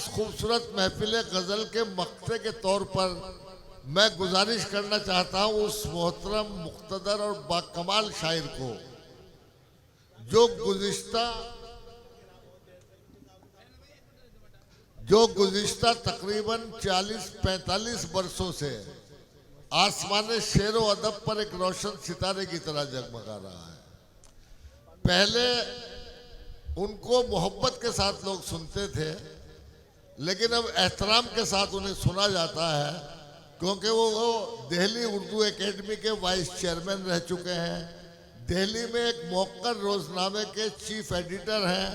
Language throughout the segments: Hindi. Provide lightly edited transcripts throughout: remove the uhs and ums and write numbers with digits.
इस खूबसूरत महफिल गज़ल के मक्ते के तौर पर मैं गुजारिश करना चाहता हूँ उस मोहतरम, मुक़्तदर और बाकमाल शायर को जो गुज़िश्ता तकरीबन 40-45 बरसों से आसमान शेर व अदब पर एक रोशन सितारे की तरह जगमगा रहा है। पहले उनको मोहब्बत के साथ लोग सुनते थे, लेकिन अब एहतराम के साथ उन्हें सुना जाता है, क्योंकि वो दिल्ली उर्दू एकेडमी के वाइस चेयरमैन रह चुके हैं, दिल्ली में एक मौक़र रोज़नामे के चीफ एडिटर हैं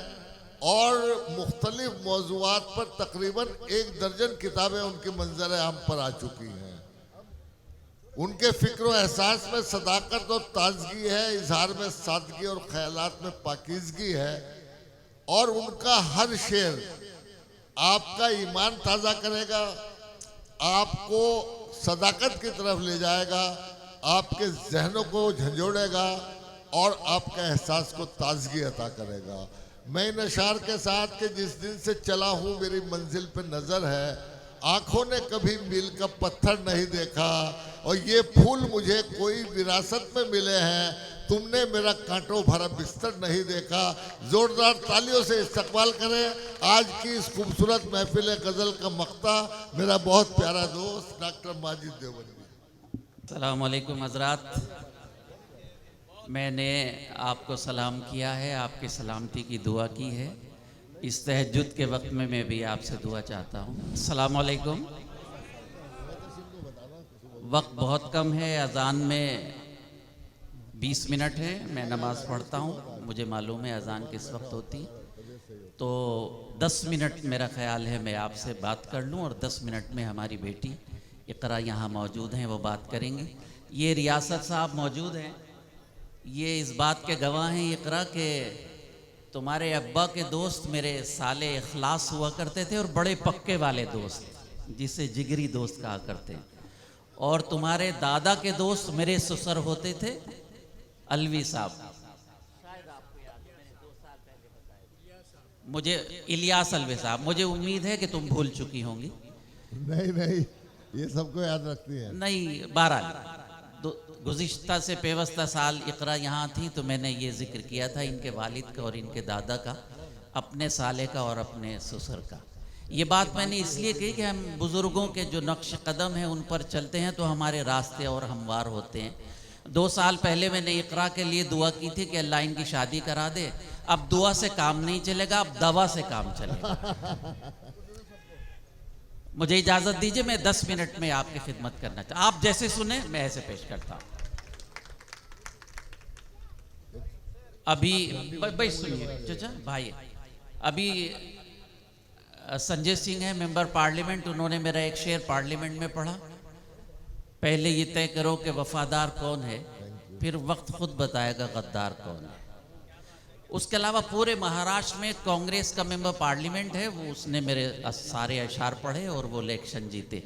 और मुख्तलिफ मौज़ूआत पर तकरीबन 1 दर्जन किताबें उनकी मंज़र आम पर आ चुकी हैं। उनके फ़िक्र व एहसास में सदाकत और ताजगी है, इजहार में सादगी और ख्यालात में पाकीज़गी है, और उनका हर शेर आपका ईमान ताज़ा करेगा, आपको सदाकत की तरफ ले जाएगा, आपके जहनों को झंझोड़ेगा और आपके एहसास को ताजगी अता करेगा। मैं इन अशार के साथ कि जिस दिन से चला हूँ मेरी मंजिल पे नज़र है, आँखों ने कभी मील का पत्थर नहीं देखा, और ये फूल मुझे कोई विरासत में मिले हैं, तुमने मेरा कांटों भरा बिस्तर नहीं देखा। जोरदार तालियों से इस्तकबाल करें आज की इस खूबसूरत महफिल गज़ल का मक्ता मेरा बहुत प्यारा दोस्त डॉक्टर माजिद देवबंदी। अस्सलाम वालेकुम हज़रात, मैंने आपको सलाम किया है, आपकी सलामती की दुआ की है। इस तहज्जुद के वक्त में मैं भी आपसे दुआ चाहता हूँ। अस्सलाम वालेकुम। वक्त बहुत कम है, अज़ान में 20 मिनट है, मैं नमाज़ पढ़ता हूँ, मुझे मालूम है अज़ान किस वक्त होती, तो 10 मिनट मेरा ख्याल है मैं आपसे बात कर लूँ, और 10 मिनट में हमारी बेटी इक़रा यहाँ मौजूद हैं, वो बात करेंगी। ये रियासत साहब मौजूद हैं, ये इस बात के गवाह हैं इक़रा के तुम्हारे अब्बा के दोस्त मेरे साले इखलास हुआ करते थे, और बड़े पक्के वाले दोस्त जिसे जिगरी दोस्त कहा करते हैं, और तुम्हारे दादा के दोस्त मेरे ससुर होते थे अलवी साहब, मुझे इलियास अलवी साहब, मुझे उम्मीद है कि तुम भूल चुकी होंगी। नहीं, ये सबको याद रखती है। नहीं, 12 गुज़िश्ता से पेवस्ता साल इक़रा यहाँ थी, तो मैंने ये जिक्र किया था इनके वालिद का और इनके दादा का, अपने साले का और अपने ससुर का। ये बात मैंने इसलिए कही कि हम बुज़ुर्गों के जो नक्श कदम हैं उन पर चलते हैं तो हमारे रास्ते और हमवार होते हैं। 2 साल पहले मैंने इक़रा के लिए दुआ की थी कि अल्लाह इनकी शादी करा दे। अब दुआ से काम नहीं चलेगा, अब दवा से काम चलेगा। मुझे इजाज़त दीजिए, मैं 10 मिनट में आपकी खिदमत करना चाहता, आप जैसे सुने मैं ऐसे पेश करता हूँ। अभी भाई सुनिए चाचा भाई, अभी संजय सिंह है मेंबर पार्लियामेंट, उन्होंने मेरा एक शेर पार्लियामेंट में पढ़ा, पहले ये तय करो कि वफादार कौन है, फिर वक्त खुद बताएगा गद्दार कौन है। उसके अलावा पूरे महाराष्ट्र में कांग्रेस का मेंबर पार्लियामेंट है, वो उसने मेरे सारे अशार पढ़े और वो इलेक्शन जीते।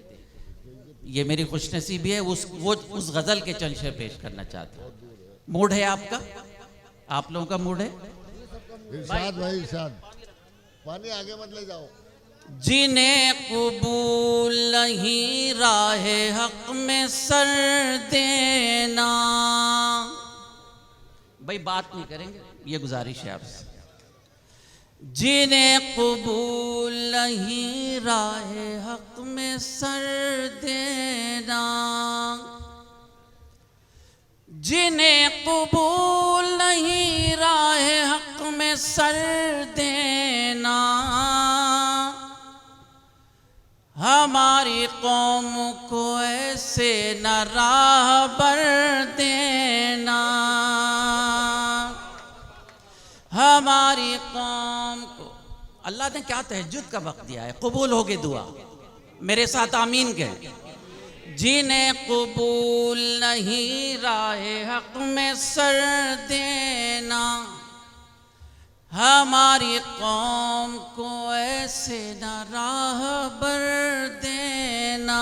ये मेरी खुशनसीबी है। उस गज़ल के चंद शेर पेश करना चाहता हूँ। मूड है आपका, आप लोगों का मूड है? इरशाद भाई इरशाद, पानी आगे मत ले जाओ। जिन्हें कबूल नहीं राहे हक में सर देना, भाई बात नहीं करेंगे, ये गुजारिश है आपसे। जिन्हें कबूल नहीं राहे हक में सर देना, जिन्हें कबूल नहीं राहे हक में सर देना, हमारी कौम को ऐसे न राहबर देना, हमारी कौम को। अल्लाह ने क्या तहज्जुद का वक्त दिया है, कबूल होगी दुआ, मेरे साथ आमीन कहें। जिन्हें कबूल नहीं राहे हक में सर देना, हमारी कौम को ऐसे न राहबर देना।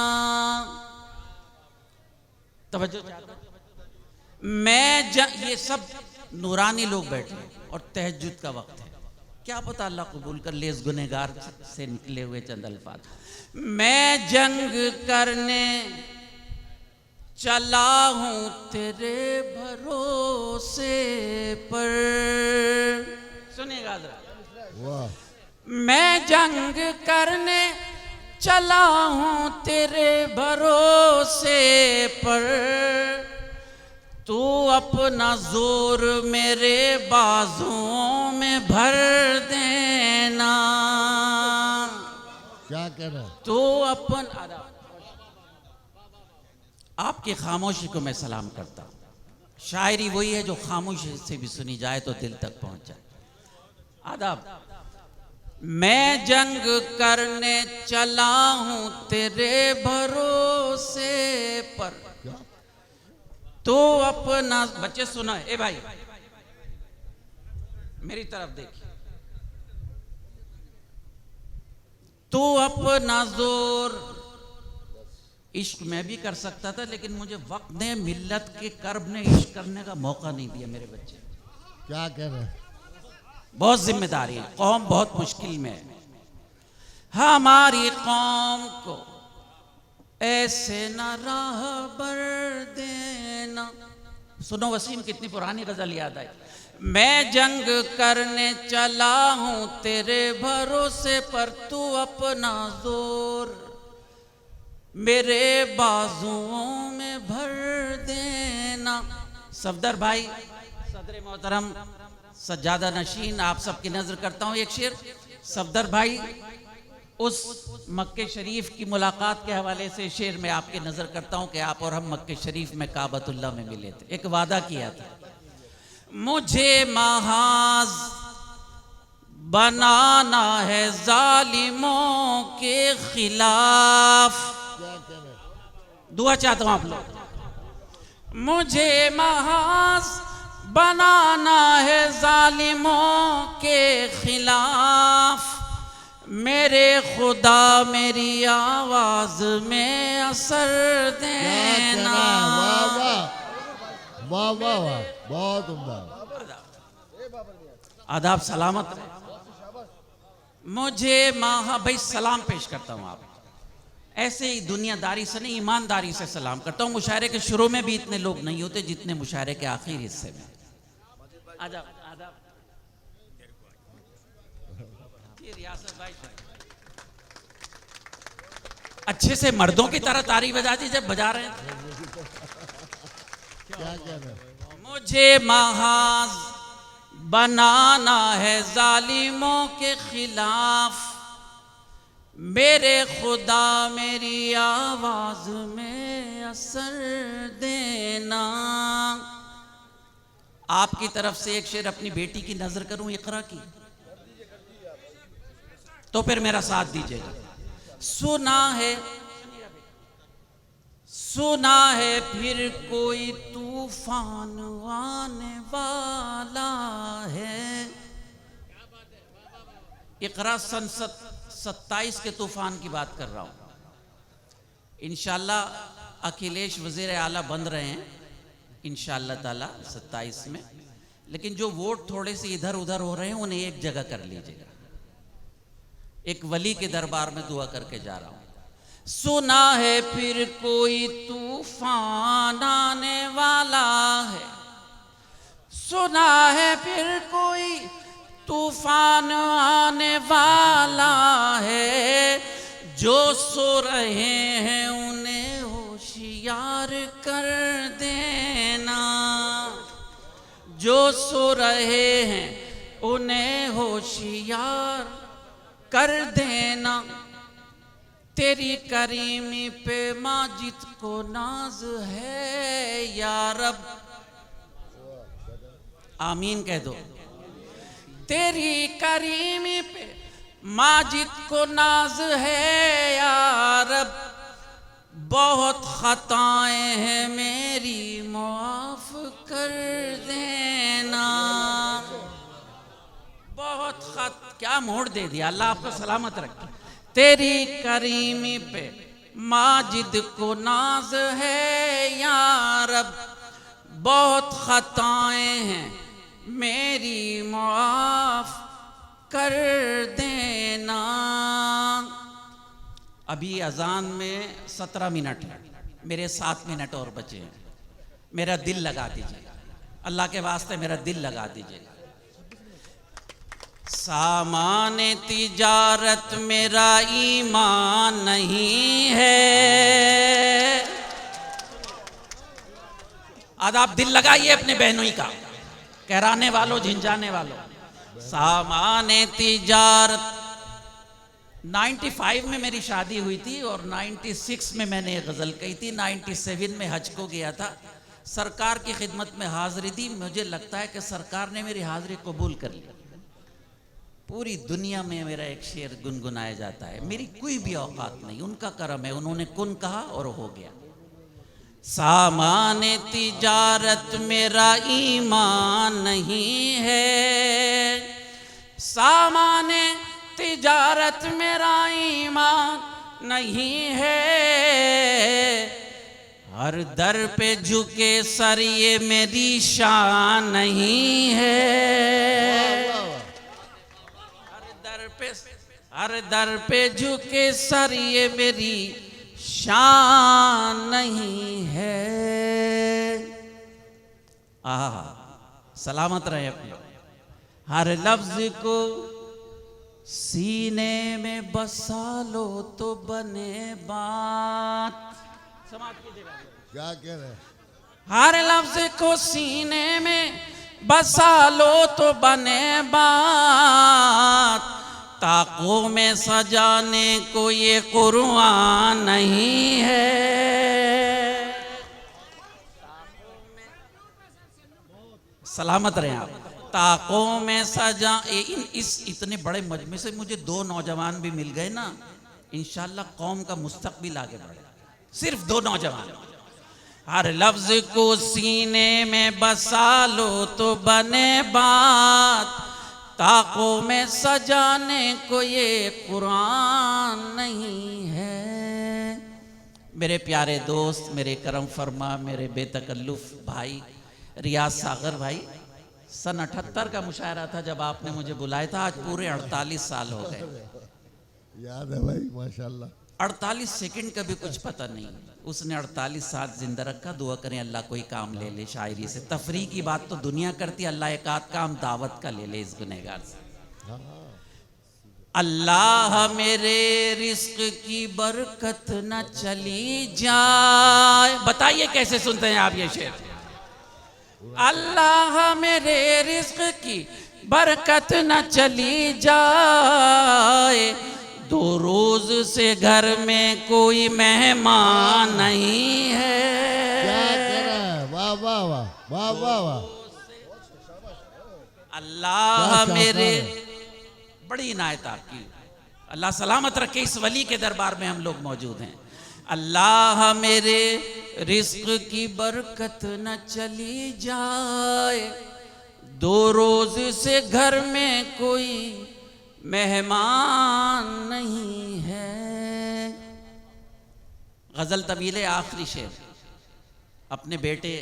तवज्जो, ये सब नूरानी लोग बैठे हैं और तहज्जुद का वक्त है, क्या पता अल्लाह कबूल कर ले इस गुनहगार से निकले हुए चंद अल्फाज। मैं जंग करने चला हूं तेरे भरोसे पर। सुनिएगा जरा, वाह, मैं जंग करने चला हूं तेरे भरोसे पर, तू अपना जोर मेरे बाजुओं में भर देना। क्या कह रहे हैं? तू अपन आपकी खामोशी को मैं सलाम करता हूं। शायरी वही है जो खामोशी से भी सुनी जाए तो दिल तक पहुंच जाए। आदाब। मैं जंग करने चला हूं तेरे भरोसे पर, तो अपना बच्चे सुना। ए भाई मेरी तरफ देखिए। तू अपना जोर, इश्क मैं भी कर सकता था लेकिन मुझे वक्त ने, मिल्लत के कर्ब ने इश्क करने का मौका नहीं दिया। मेरे बच्चे क्या कह रहे हैं? बहुत जिम्मेदारी है, कौम बहुत मुश्किल में है। हमारी कौम को ऐसे न राहबर देना। सुनो वसीम, कितनी पुरानी गजल याद आई। मैं जंग करने चला हूं तेरे भरोसे पर, तू अपना जोर मेरे बाजुओं में भर देना। सफदर भाई, सदर मोहतरम सज्जादा नशीन, आप सबकी नजर करता हूं एक शेर। सफदर भाई, उस मक्के शरीफ की मुलाकात के हवाले से शेर में आपकी नजर करता हूं कि आप और हम मक्के शरीफ में काबतुल्लाह में मिले थे, एक वादा किया था। मुझे महाज बनाना है जालिमों के खिलाफ। दुआ चाहता हूं आप लोग। मुझे महाज बनाना है जालिमों के खिलाफ, मेरे खुदा मेरी आवाज में असर देना। वाह वाह वाह वाह वाह, बहुत उम्दा। आदाब सलामत रहे। मुझे भाई सलाम पेश करता हूं आप। ऐसे ही दुनियादारी से नहीं, ईमानदारी से सलाम करता हूं। मुशायरे के शुरू में भी इतने लोग नहीं होते जितने मुशायरे के आखिरी हिस्से में। आदाब आदाब। रियासत भाई अच्छे से मर्दों की तरह तारी बजा दी जब बजा रहे हैं। क्या कह रहे हैं? मुझे महाज बनाना है जालिमों के खिलाफ, मेरे खुदा मेरी आवाज में असर देना। आपकी तरफ से एक शेर अपनी बेटी की नजर करूं, इकरा की, तो फिर मेरा साथ दीजिएगा। सुना है फिर कोई तूफान आने वाला है। इकरा सन 27 के तूफान की बात कर रहा हूं। इंशाल्लाह अखिलेश वजीर आला बन रहे हैं इंशाल्लाह ताला 27 में, लेकिन जो वोट थोड़े से इधर उधर हो रहे हैं उन्हें एक जगह कर लीजिएगा। एक वली के दरबार में दुआ करके जा रहा हूं। सुना है फिर कोई तूफान आने वाला है, सुना है फिर कोई तूफान आने वाला है, जो सो रहे हैं उन्हें होशियार कर देना, जो सो रहे हैं उन्हें होशियार कर देना। तेरी करीमी पे माजिद को नाज है या रब। आमीन कह दो। तेरी करीमी पे माजिद को नाज है या रब, बहुत खताएं हैं मेरी माफ कर देना। बहुत क्या मोड़ दे दिया, अल्लाह आपको सलामत रखे। तेरी करीमी पे माजिद को नाज है या रब, बहुत खताएं हैं मेरी माफ कर देना। अभी अजान में 17 मिनट है, मेरे 7 मिनट और बचे हैं। मेरा दिल लगा दीजिएगा, अल्लाह के वास्ते मेरा दिल लगा दीजिएगा। सामान तिजारत मेरा ईमान नहीं है। आज आप दिल लगाइए अपने बहनों का, कहराने वालों, झिंझाने वालों। सामान तिजारत 95 में मेरी शादी हुई थी और 96 में मैंने ये गज़ल कही थी। 97 में हज को गया था, सरकार की खिदमत में हाजिरी दी। मुझे लगता है कि सरकार ने मेरी हाजिरी कबूल कर ली। पूरी दुनिया में मेरा एक शेर गुनगुनाया जाता है। मेरी कोई भी औकात नहीं, उनका करम है, उन्होंने कुन कहा और हो गया। सामान तिजारत मेरा ईमान नहीं है, सामान तिजारत मेरा ईमान नहीं है। हर दर पे झुके सर ये मेरी शान नहीं है। हर दर पे झुके सर ये मेरी शान नहीं है। सलामत रहे अपने। हर लफ्ज को सीने में बसा लो तो बने बात। समाज कीजिएगा, क्या कह रहे हैं? हर लफ्ज को सीने में बसा लो तो बने बात। ताकों में सजाने को ये कुरान नहीं है। सलामत रहे आप। ताकों में सजा इस इतने बड़े मजमे से मुझे 2 नौजवान भी मिल गए ना, इंशाल्लाह कौम का मुस्तकबिल आगे बढ़े। सिर्फ 2 नौजवान। हर लफ्ज को सीने में बसा लो तो बने बात। ताकों में सजाने को ये कुरान नहीं है। मेरे प्यारे दोस्त, मेरे करम फरमा, मेरे बेतकल्लुफ भाई रियाज सागर भाई, सन 78 का मुशायरा था जब आपने मुझे बुलाया था। आज पूरे 48 साल हो गए। याद है भाई, माशाल्लाह। 48 सेकंड का भी कुछ पता नहीं। उसने 48 साल जिंदा रखा। दुआ करें अल्लाह कोई काम ले ले शायरी से। तफरी की बात तो दुनिया करती है, अल्लाह एक आध काम दावत का ले ले इस गुनहगार से। अल्लाह मेरे रिस्क की बरकत न चली जाए। बताइए कैसे सुनते हैं आप ये शेर? अल्लाह मेरे रिस्क की बरकत न चली जाए। 2 रोज से घर में कोई मेहमान नहीं है। क्या कह रहा है? वाह वाह वाह वाह वाह वाह। अल्लाह मेरे, बड़ी इनायत आपकी, अल्लाह सलामत रखे। इस वली के दरबार में हम लोग मौजूद हैं। अल्लाह मेरे रिस्क की बरकत न चली जाए। 2 रोज से घर में कोई मेहमान नहीं है। गजल तवीले आखिरी शेर अपने बेटे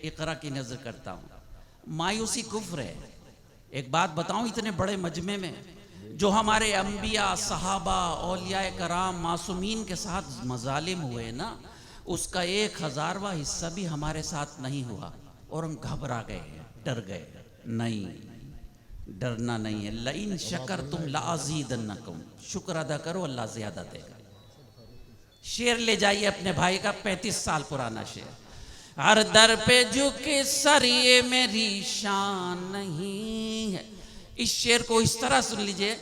इकरा की नजर करता हूं। मायूसी कुफ्र है। एक बात बताऊं, इतने बड़े मजमे में जो हमारे अंबिया, सहाबा, औलिया कराम, मासूमीन के साथ मजालिम हुए ना, उसका 1000वां हिस्सा भी हमारे साथ नहीं हुआ और हम घबरा गए, डर गए। नहीं, डरना नहीं है। लइन शकर तुम लाज़ीदन्नकुम, शुक्र अदा करो, अल्लाह ज्यादा देगा। शेर ले जाइए अपने भाई का, 35 साल पुराना शेर। हर दर पे झुके सर ये मेरी शान नहीं है। इस शेर को इस तरह सुन लीजिए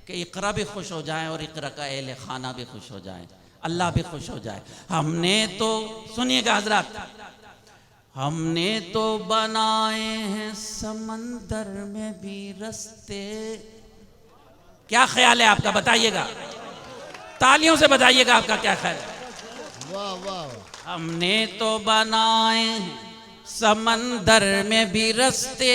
कि इकरा भी खुश हो जाए और इकरा का अहले खाना भी खुश हो जाए, अल्लाह भी खुश हो जाए। हमने तो, सुनिएगा हजरत, हमने तो बनाए हैं समंदर में भी रास्ते। क्या ख्याल है आपका? बताइएगा, तालियों से बताइएगा आपका क्या ख्याल है। वाह वाह। हमने तो बनाए हैं समंदर में भी रास्ते।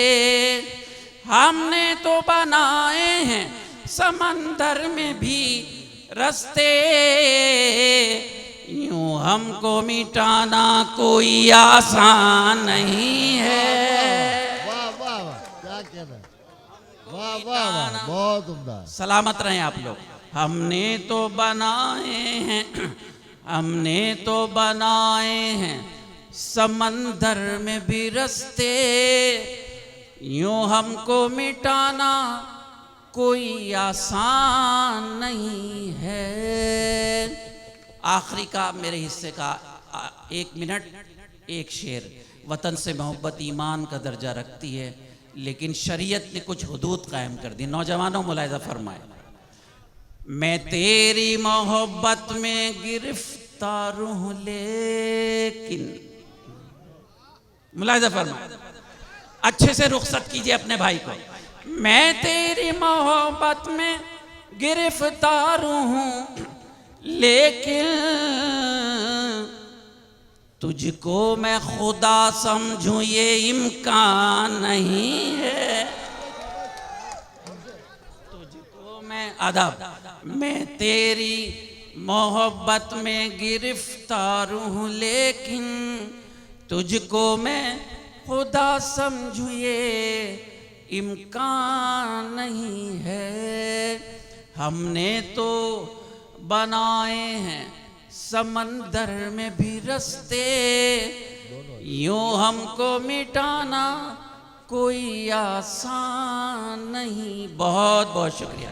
हमने तो बनाए हैं समंदर में भी रास्ते। यूं हमको मिटाना कोई आसान नहीं है। वाह वाह वाह, क्या कहना है? वाह वाह वाह, बहुत उम्दा। सलामत रहें आप लोग। हमने तो बनाए हैं, हमने तो बनाए हैं समंदर में भी रास्ते, यूं हमको मिटाना कोई आसान नहीं है। आखिरी का मेरे हिस्से का 1 मिनट, एक शेर। वतन से मोहब्बत ईमान का दर्जा रखती है, लेकिन शरीयत ने कुछ हुदूद कायम कर दी। नौजवानों मुलाहिजा फरमाए, मैं तेरी मोहब्बत में गिरफ्तार हूं, लेकिन मुलाहिजा फरमाए, अच्छे से रुखसत कीजिए अपने भाई को। मैं तेरी मोहब्बत में गिरफ्तार हूं, लेकिन तुझको मैं खुदा समझूं ये इम्कान नहीं है। तुझको मैं अदब, मैं तेरी मोहब्बत में गिरफ्तार हूं, लेकिन तुझको मैं खुदा समझूं ये इम्कान नहीं है। हमने तो बनाए हैं समंदर में भी रास्ते, यूं हमको मिटाना कोई आसान नहीं। बहुत बहुत शुक्रिया।